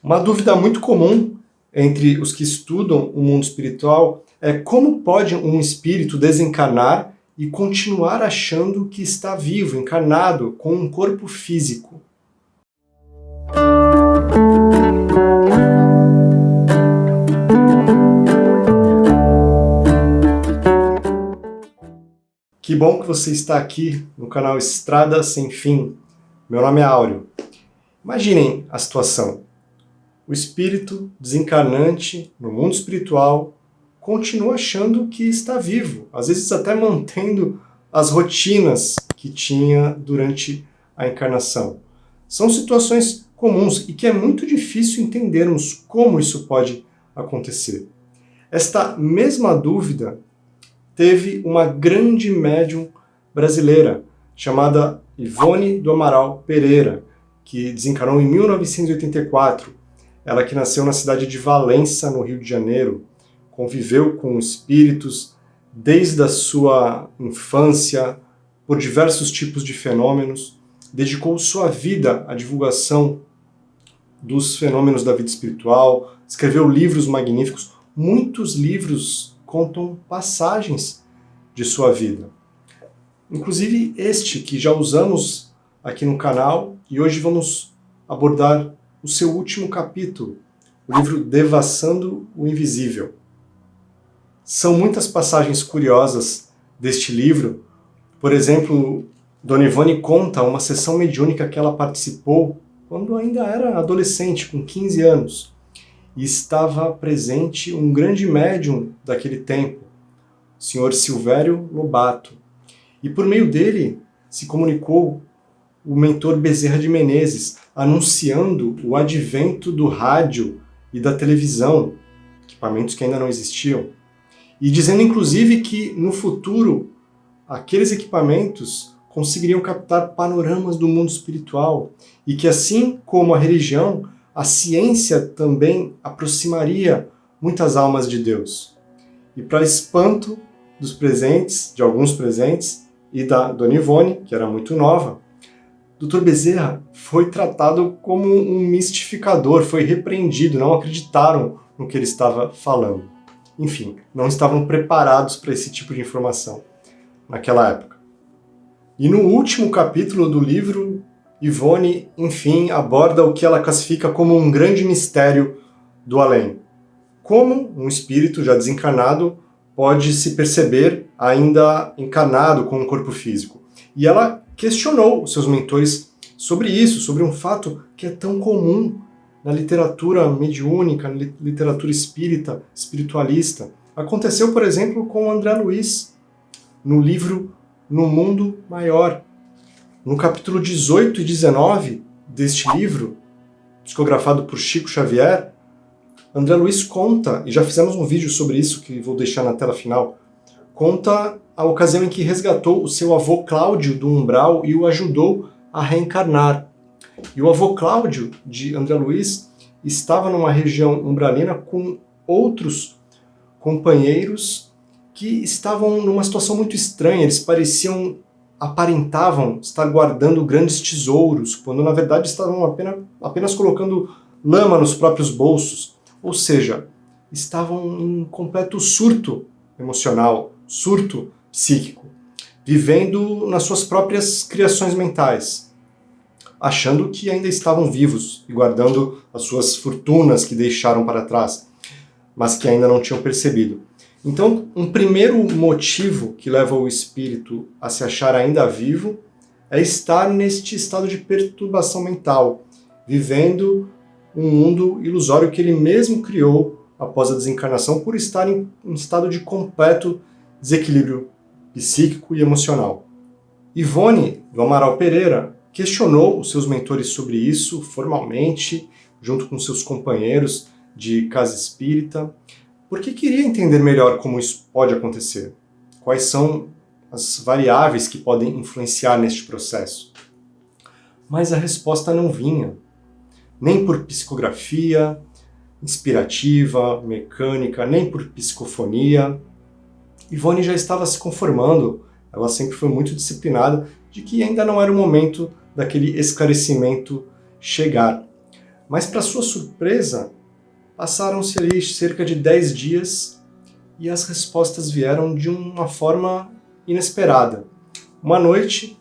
Uma dúvida muito comum entre os que estudam o mundo espiritual é como pode um espírito desencarnar e continuar achando que está vivo, encarnado, com um corpo físico. Que bom que você está aqui no canal Estrada Sem Fim. Meu nome é Áureo. Imaginem a situação. O espírito desencarnante no mundo espiritual continua achando que está vivo, às vezes até mantendo as rotinas que tinha durante a encarnação. São situações comuns e que é muito difícil entendermos como isso pode acontecer. Esta mesma dúvida teve uma grande médium brasileira chamada Ivone do Amaral Pereira, que desencarnou em 1984. Ela que nasceu na cidade de Valença, no Rio de Janeiro, conviveu com espíritos desde a sua infância, por diversos tipos de fenômenos, dedicou sua vida à divulgação dos fenômenos da vida espiritual, escreveu livros magníficos. Muitos livros contam passagens de sua vida. Inclusive este que já usamos aqui no canal, e hoje vamos abordar o seu último capítulo, o livro Devassando o Invisível. São muitas passagens curiosas deste livro. Por exemplo, Dona Ivone conta uma sessão mediúnica que ela participou quando ainda era adolescente, com 15 anos. E estava presente um grande médium daquele tempo, o senhor Silvério Lobato. E por meio dele se comunicou o mentor Bezerra de Menezes, anunciando o advento do rádio e da televisão, equipamentos que ainda não existiam, e dizendo inclusive que no futuro aqueles equipamentos conseguiriam captar panoramas do mundo espiritual e que assim como a religião, a ciência também aproximaria muitas almas de Deus. E para espanto dos presentes, de alguns presentes, e da Dona Ivone, que era muito nova, Dr. Bezerra foi tratado como um mistificador, foi repreendido, não acreditaram no que ele estava falando. Enfim, não estavam preparados para esse tipo de informação naquela época. E no último capítulo do livro, Ivone, enfim, aborda o que ela classifica como um grande mistério do além. Como um espírito já desencarnado pode se perceber ainda encarnado com um corpo físico. E ela questionou os seus mentores sobre isso, sobre um fato que é tão comum na literatura mediúnica, na literatura espírita, espiritualista. Aconteceu, por exemplo, com André Luiz, no livro No Mundo Maior. No capítulo 18 e 19 deste livro, psicografado por Chico Xavier, André Luiz conta, e já fizemos um vídeo sobre isso que vou deixar na tela final, conta a ocasião em que resgatou o seu avô Cláudio do umbral e o ajudou a reencarnar. E o avô Cláudio, de André Luiz, estava numa região umbralina com outros companheiros que estavam numa situação muito estranha. Eles aparentavam estar guardando grandes tesouros, quando na verdade estavam apenas colocando lama nos próprios bolsos. Ou seja, estavam em completo surto emocional, surto psíquico, vivendo nas suas próprias criações mentais, achando que ainda estavam vivos e guardando as suas fortunas que deixaram para trás, mas que ainda não tinham percebido. Então, um primeiro motivo que leva o espírito a se achar ainda vivo é estar neste estado de perturbação mental, vivendo um mundo ilusório que ele mesmo criou após a desencarnação por estar em um estado de completo desequilíbrio psíquico e emocional. Ivone do Amaral Pereira questionou os seus mentores sobre isso formalmente, junto com seus companheiros de casa espírita, porque queria entender melhor como isso pode acontecer, quais são as variáveis que podem influenciar neste processo. Mas a resposta não vinha, nem por psicografia inspirativa, mecânica, nem por psicofonia. Ivone já estava se conformando, ela sempre foi muito disciplinada, de que ainda não era o momento daquele esclarecimento chegar. Mas, para sua surpresa, passaram-se ali cerca de 10 dias e as respostas vieram de uma forma inesperada. Uma noite,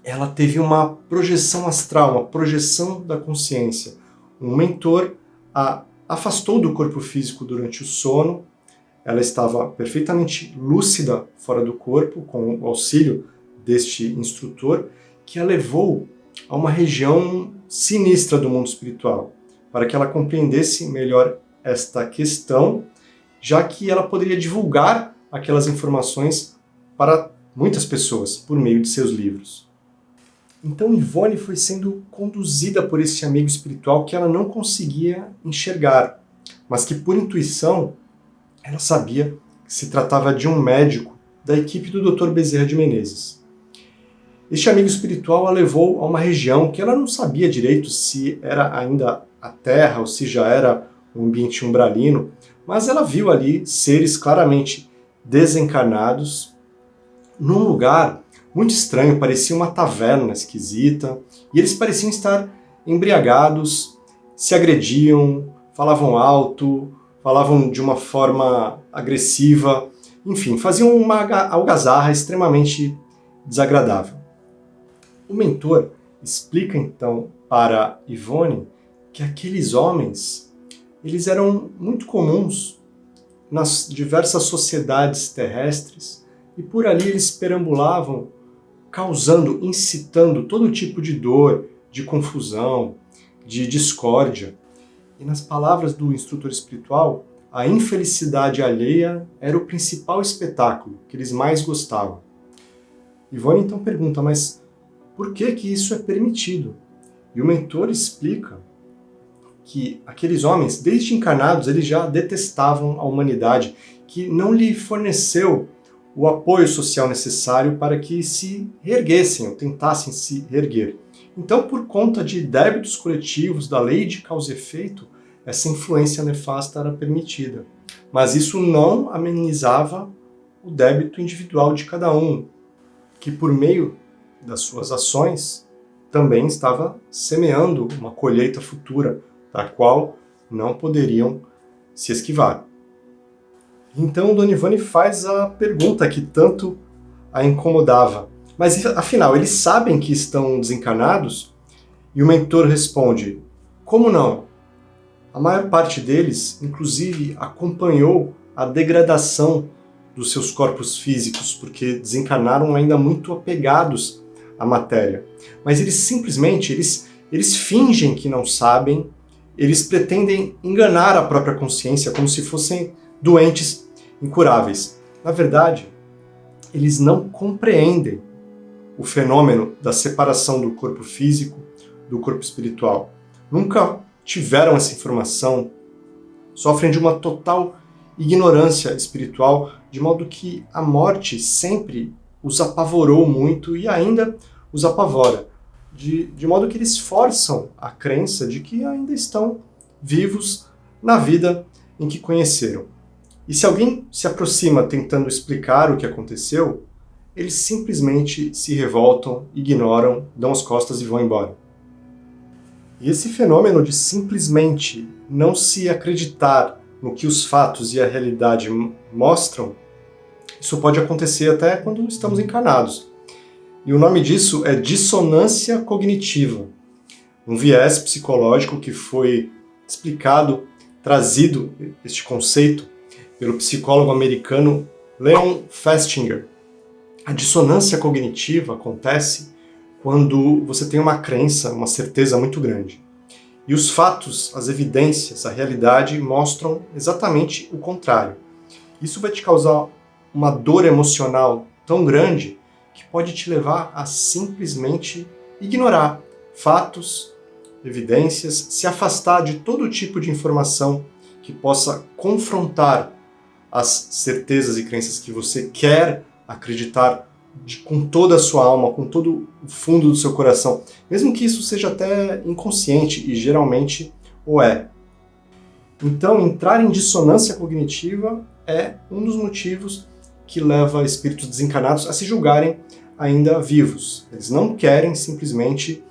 ela teve uma projeção astral, uma projeção da consciência. Um mentor a afastou do corpo físico durante o sono. Ela estava perfeitamente lúcida fora do corpo, com o auxílio deste instrutor, que a levou a uma região sinistra do mundo espiritual, para que ela compreendesse melhor esta questão, já que ela poderia divulgar aquelas informações para muitas pessoas por meio de seus livros. Então Ivone foi sendo conduzida por esse amigo espiritual que ela não conseguia enxergar, mas que por intuição ela sabia que se tratava de um médico da equipe do Dr. Bezerra de Menezes. Este amigo espiritual a levou a uma região que ela não sabia direito se era ainda a Terra ou se já era um ambiente umbralino, mas ela viu ali seres claramente desencarnados num lugar muito estranho, parecia uma taverna esquisita, e eles pareciam estar embriagados, se agrediam, falavam alto, falavam de uma forma agressiva, enfim, faziam uma algazarra extremamente desagradável. O mentor explica então para Ivone que aqueles homens, eles eram muito comuns nas diversas sociedades terrestres e por ali eles perambulavam causando, incitando todo tipo de dor, de confusão, de discórdia. E nas palavras do instrutor espiritual, a infelicidade alheia era o principal espetáculo que eles mais gostavam. Ivone então pergunta, mas por que isso é permitido? E o mentor explica que aqueles homens, desde encarnados, eles já detestavam a humanidade, que não lhe forneceu o apoio social necessário para que se reerguessem, ou tentassem se reerguer. Então, por conta de débitos coletivos, da lei de causa e efeito, essa influência nefasta era permitida. Mas isso não amenizava o débito individual de cada um, que por meio das suas ações também estava semeando uma colheita futura, da qual não poderiam se esquivar. Então, Dona Ivone faz a pergunta que tanto a incomodava. Mas, afinal, eles sabem que estão desencarnados? E o mentor responde, como não? A maior parte deles, inclusive, acompanhou a degradação dos seus corpos físicos, porque desencarnaram ainda muito apegados à matéria. Mas eles simplesmente, eles fingem que não sabem, eles pretendem enganar a própria consciência como se fossem doentes incuráveis. Na verdade, eles não compreendem o fenômeno da separação do corpo físico do corpo espiritual. Nunca tiveram essa informação, sofrem de uma total ignorância espiritual, de modo que a morte sempre os apavorou muito e ainda os apavora, de modo que eles forçam a crença de que ainda estão vivos na vida em que conheceram. E se alguém se aproxima tentando explicar o que aconteceu, eles simplesmente se revoltam, ignoram, dão as costas e vão embora. E esse fenômeno de simplesmente não se acreditar no que os fatos e a realidade mostram, isso pode acontecer até quando estamos encarnados. E o nome disso é dissonância cognitiva, um viés psicológico que foi explicado, trazido, este conceito, pelo psicólogo americano Leon Festinger. A dissonância cognitiva acontece quando você tem uma crença, uma certeza muito grande. E os fatos, as evidências, a realidade mostram exatamente o contrário. Isso vai te causar uma dor emocional tão grande que pode te levar a simplesmente ignorar fatos, evidências, se afastar de todo tipo de informação que possa confrontar as certezas e crenças que você quer acreditar com toda a sua alma, com todo o fundo do seu coração, mesmo que isso seja até inconsciente, e geralmente o é. Então, entrar em dissonância cognitiva é um dos motivos que leva espíritos desencarnados a se julgarem ainda vivos. Eles não querem simplesmente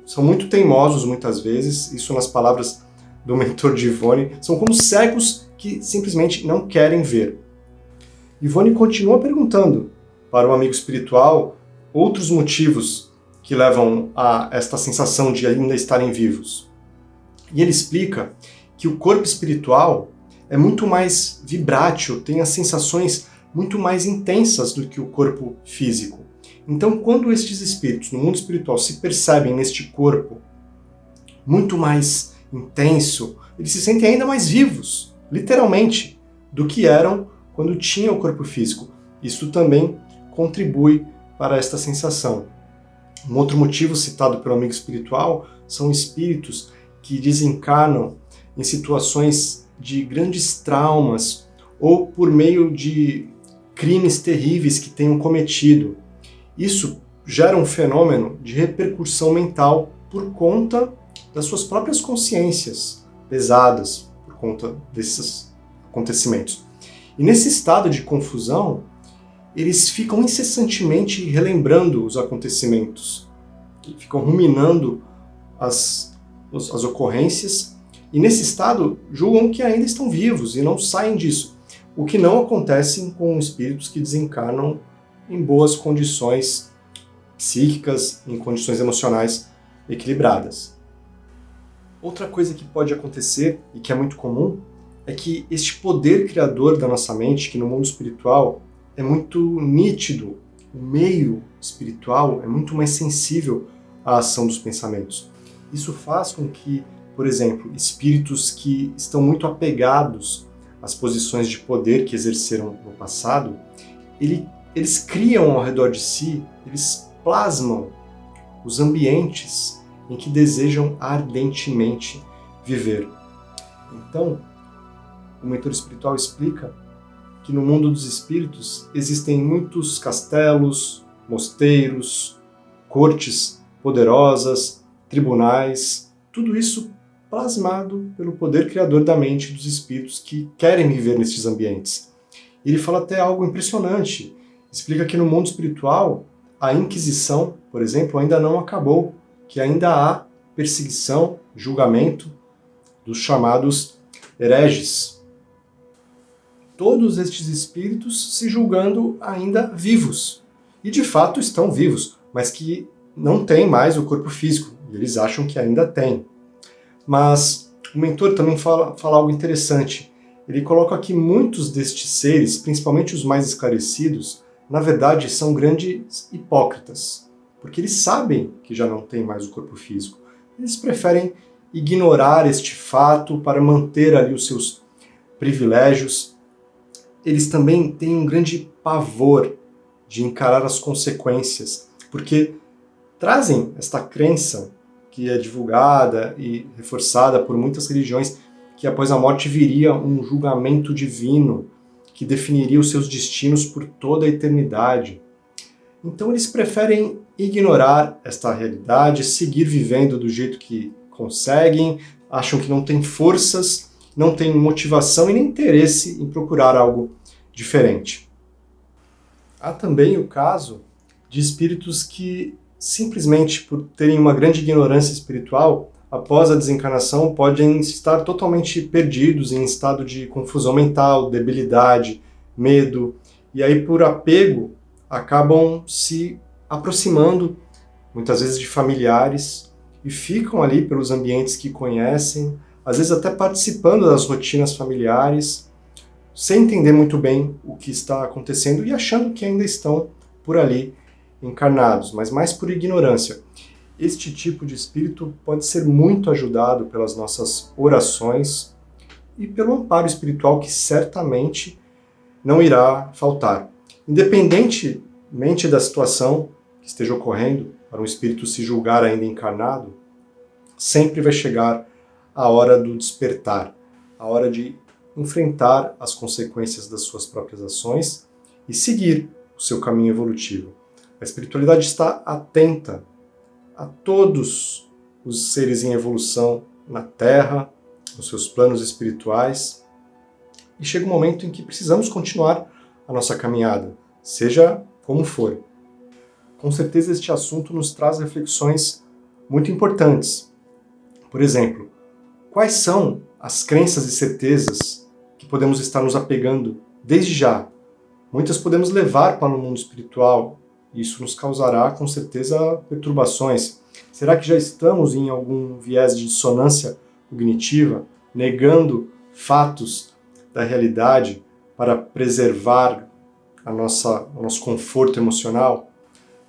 são muito teimosos muitas vezes, isso nas palavras do mentor de Ivone, são como cegos que simplesmente não querem ver. Ivone continua perguntando para o amigo espiritual outros motivos que levam a esta sensação de ainda estarem vivos. E ele explica que o corpo espiritual é muito mais vibrátil, tem as sensações muito mais intensas do que o corpo físico. Então, quando estes espíritos no mundo espiritual se percebem neste corpo muito mais intenso, eles se sentem ainda mais vivos, literalmente, do que eram quando tinham o corpo físico. Isso também contribui para esta sensação. Um outro motivo citado pelo amigo espiritual são espíritos que desencarnam em situações de grandes traumas ou por meio de crimes terríveis que tenham cometido. Isso gera um fenômeno de repercussão mental por conta das suas próprias consciências pesadas, por conta desses acontecimentos. E nesse estado de confusão, eles ficam incessantemente relembrando os acontecimentos, ficam ruminando as ocorrências, e nesse estado julgam que ainda estão vivos e não saem disso, o que não acontece com espíritos que desencarnam em boas condições psíquicas, em condições emocionais equilibradas. Outra coisa que pode acontecer, e que é muito comum, é que este poder criador da nossa mente, que no mundo espiritual é muito nítido, o meio espiritual é muito mais sensível à ação dos pensamentos. Isso faz com que, por exemplo, espíritos que estão muito apegados às posições de poder que exerceram no passado, eles criam ao redor de si, eles plasmam os ambientes em que desejam ardentemente viver. Então, o mentor espiritual explica que no mundo dos espíritos existem muitos castelos, mosteiros, cortes poderosas, tribunais, tudo isso plasmado pelo poder criador da mente dos espíritos que querem viver nesses ambientes. Ele fala até algo impressionante, explica que no mundo espiritual a Inquisição, por exemplo, ainda não acabou, que ainda há perseguição, julgamento dos chamados hereges. Todos estes espíritos se julgando ainda vivos, e de fato estão vivos, mas que não têm mais o corpo físico, e eles acham que ainda têm. Mas o mentor também fala algo interessante. Ele coloca que muitos destes seres, principalmente os mais esclarecidos, na verdade são grandes hipócritas, porque eles sabem que já não têm mais o corpo físico. Eles preferem ignorar este fato para manter ali os seus privilégios. Eles também têm um grande pavor de encarar as consequências, porque trazem esta crença que é divulgada e reforçada por muitas religiões, que após a morte viria um julgamento divino que definiria os seus destinos por toda a eternidade. Então eles preferem ignorar esta realidade, seguir vivendo do jeito que conseguem, acham que não têm forças, não têm motivação e nem interesse em procurar algo diferente. Há também o caso de espíritos que, simplesmente por terem uma grande ignorância espiritual, após a desencarnação podem estar totalmente perdidos em estado de confusão mental, debilidade, medo, e aí por apego acabam se aproximando, muitas vezes de familiares, e ficam ali pelos ambientes que conhecem, às vezes até participando das rotinas familiares, sem entender muito bem o que está acontecendo e achando que ainda estão por ali encarnados, mas mais por ignorância. Este tipo de espírito pode ser muito ajudado pelas nossas orações e pelo amparo espiritual que certamente não irá faltar. Independentemente da situação que esteja ocorrendo, para um espírito se julgar ainda encarnado, sempre vai chegar a hora do despertar, a hora de enfrentar as consequências das suas próprias ações e seguir o seu caminho evolutivo. A espiritualidade está atenta a todos os seres em evolução na Terra, nos seus planos espirituais, e chega um momento em que precisamos continuar a nossa caminhada, seja como for. Com certeza este assunto nos traz reflexões muito importantes. Por exemplo, quais são as crenças e certezas que podemos estar nos apegando desde já? Muitas podemos levar para o mundo espiritual, e isso nos causará, com certeza, perturbações. Será que já estamos em algum viés de dissonância cognitiva, negando fatos da realidade para preservar o nosso conforto emocional?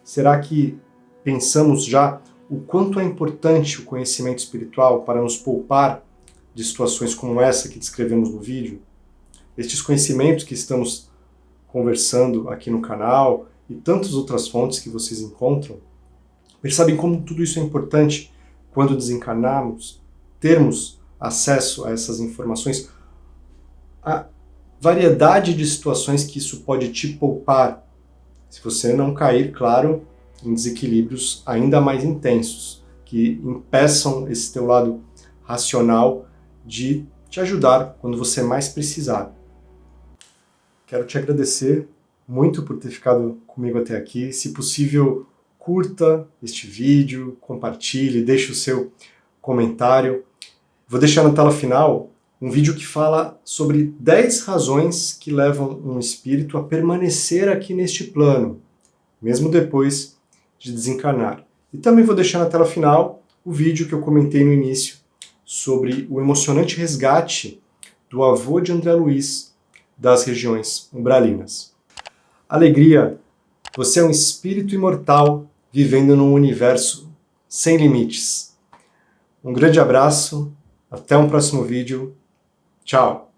Será que pensamos já o quanto é importante o conhecimento espiritual para nos poupar de situações como essa que descrevemos no vídeo? Estes conhecimentos que estamos conversando aqui no canal e tantas outras fontes que vocês encontram, percebem como tudo isso é importante quando desencarnarmos, termos acesso a essas informações, a variedade de situações que isso pode te poupar, se você não cair, claro, em desequilíbrios ainda mais intensos, que impeçam esse teu lado racional de te ajudar quando você mais precisar. Quero te agradecer muito por ter ficado comigo até aqui. Se possível, curta este vídeo, compartilhe, deixe o seu comentário. Vou deixar na tela final um vídeo que fala sobre 10 razões que levam um espírito a permanecer aqui neste plano, mesmo depois de desencarnar. E também vou deixar na tela final o vídeo que eu comentei no início sobre o emocionante resgate do avô de André Luiz das regiões umbralinas. Alegria, você é um espírito imortal vivendo num universo sem limites. Um grande abraço, até um próximo vídeo. Tchau!